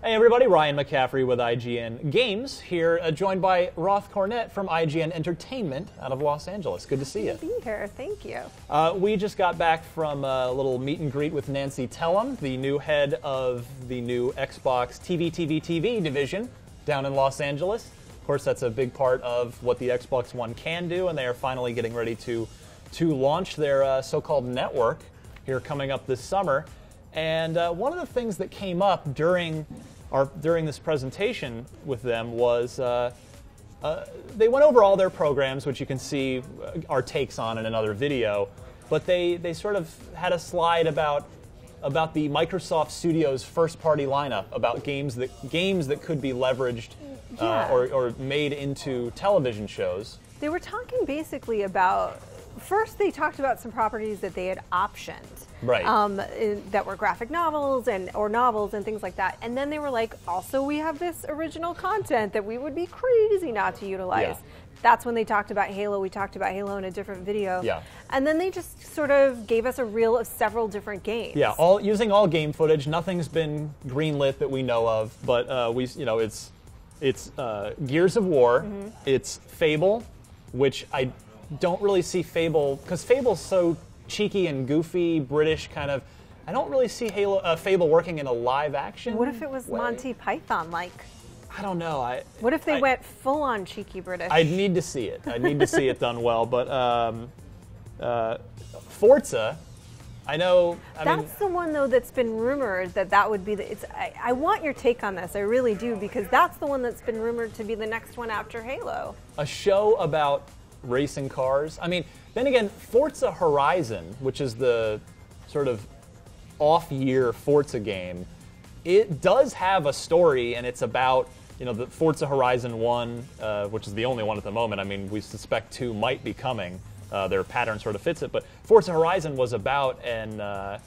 Hey everybody, Ryan McCaffrey with IGN Games here, joined by Roth Cornett from IGN Entertainment out of Los Angeles. Good to see you. Good to be here, thank you. We just got back from a little meet and greet with Nancy Tellem, the new head of the new Xbox TV division down in Los Angeles. Of course, that's a big part of what the Xbox One can do, and they are finally getting ready to launch their so-called network here coming up this summer. And one of the things that came up during this presentation with them was they went over all their programs, which you can see our takes on in another video, but they sort of had a slide about the Microsoft Studios first-party lineup, about games that could be leveraged or made into television shows. They were talking basically about, first they talked about some properties that they had optioned. Right. That were graphic novels or novels and things like that. And then they were like, also we have this original content that we would be crazy not to utilize. Yeah. That's when they talked about Halo. We talked about Halo in a different video. Yeah. And then they just sort of gave us a reel of several different games. Yeah, using all game footage. Nothing's been greenlit that we know of, but it's Gears of War. Mm-hmm. It's Fable, which I don't really see Fable, because Fable's so cheeky and goofy, British kind of. I don't really see Fable working in a live action. What if it was way. Monty Python like? I don't know. What if they went full on cheeky British? I'd need to see it. I'd need to see it done well. But Forza, I know. That's the one though that's been rumored that would be the. I want your take on this. I really do, because that's the one that's been rumored to be the next one after Halo. A show about racing cars. I mean, then again, Forza Horizon, which is the sort of off-year Forza game, it does have a story, and it's about, the Forza Horizon 1, which is the only one at the moment. I mean, we suspect 2 might be coming. Their pattern sort of fits it, but Forza Horizon was about a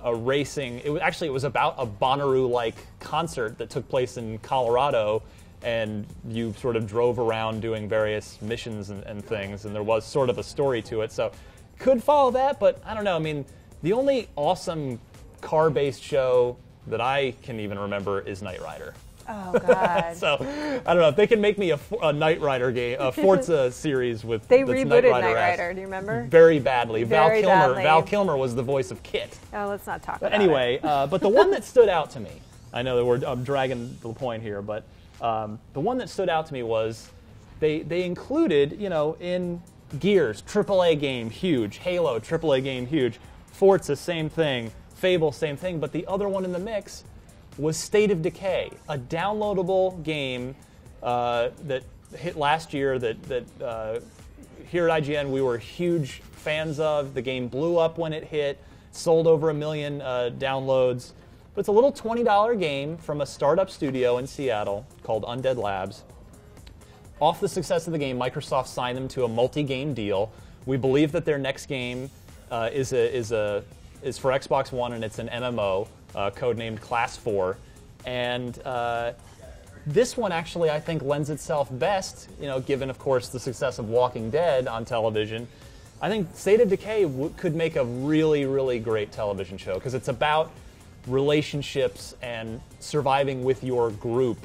racing. It was about a Bonnaroo-like concert that took place in Colorado, and you sort of drove around doing various missions and things, and there was sort of a story to it. So could follow that, but I don't know. I mean, the only awesome car-based show that I can even remember is Knight Rider. Oh, God. So, I don't know. If they can make me a Knight Rider game, a Forza series with They rebooted Knight Rider, do you remember? Very badly. Very badly. Val Kilmer was the voice of Kit. Oh, let's not talk but about anyway, it. But the one that stood out to me, I know that I'm dragging the point here, but the one that stood out to me was they included, in Gears, AAA game, huge. Halo, AAA game, huge. Forza, same thing. Fable, same thing. But the other one in the mix was State of Decay, a downloadable game that hit last year that here at IGN we were huge fans of. The game blew up when it hit, sold over 1 million downloads. But it's a little $20 game from a startup studio in Seattle called Undead Labs. Off the success of the game, Microsoft signed them to a multi-game deal. We believe that their next game is for Xbox One, and it's an MMO, codenamed Class 4. And this one actually, I think, lends itself best, given, of course, the success of Walking Dead on television. I think State of Decay could make a really, really great television show, because it's about relationships and surviving with your group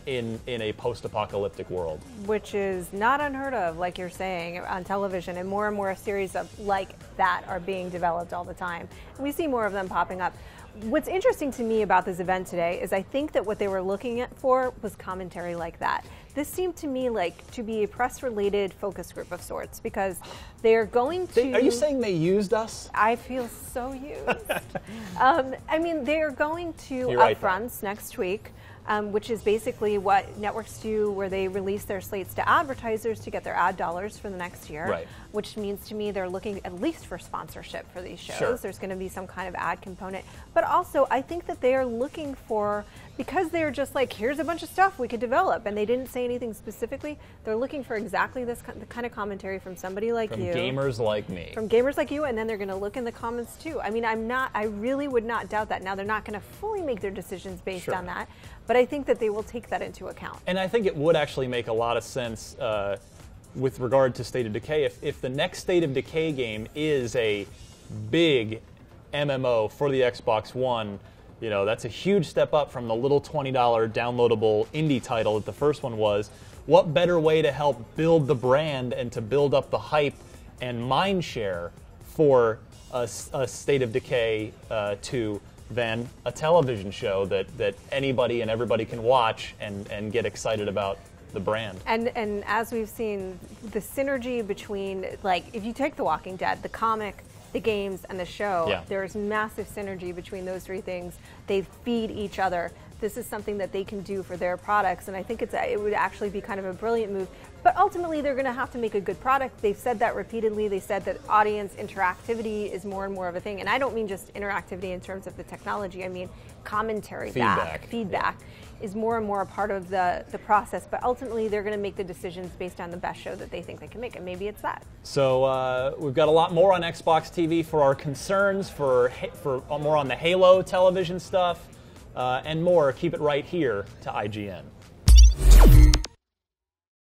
in a post-apocalyptic world. Which is not unheard of, like you're saying, on television, and more series like that are being developed all the time. And we see more of them popping up. What's interesting to me about this event today is I think that what they were looking for was commentary like that. This seemed to me like to be a press-related focus group of sorts, because they're going to... Are you saying they used us? I feel so used. I mean, they're going to upfronts next week, which is basically what networks do, where they release their slates to advertisers to get their ad dollars for the next year, right. Which means to me they're looking at least for sponsorship for these shows. Sure. There's going to be some kind of ad component. But also, I think that they are looking for, because they're just like, here's a bunch of stuff we could develop, and they didn't say anything specifically, they're looking for exactly this kind of commentary from somebody like you. From gamers like me. From gamers like you, and then they're going to look in the comments too. I mean, I really would not doubt that. Now, they're not going to fully make their decisions based on that, but I think that they will take that into account. And I think it would actually make a lot of sense with regard to State of Decay. If the next State of Decay game is a big MMO for the Xbox One, You know, that's a huge step up from the little $20 downloadable indie title that the first one was. What better way to help build the brand and to build up the hype and mind share for a State of Decay 2 than a television show that anybody and everybody can watch and get excited about the brand. And as we've seen, the synergy between, like, if you take The Walking Dead, the comic, the games, and the show, there's massive synergy between those three things. They feed each other. This is something that they can do for their products, and I think it would actually be kind of a brilliant move. But ultimately, they're going to have to make a good product. They've said that repeatedly. They said that audience interactivity is more and more of a thing. And I don't mean just interactivity in terms of the technology. I mean commentary, feedback is more and more a part of the process. But ultimately, they're going to make the decisions based on the best show that they think they can make, and maybe it's that. So we've got a lot more on Xbox TV for our concerns, for more on the Halo television stuff, and more. Keep it right here to IGN.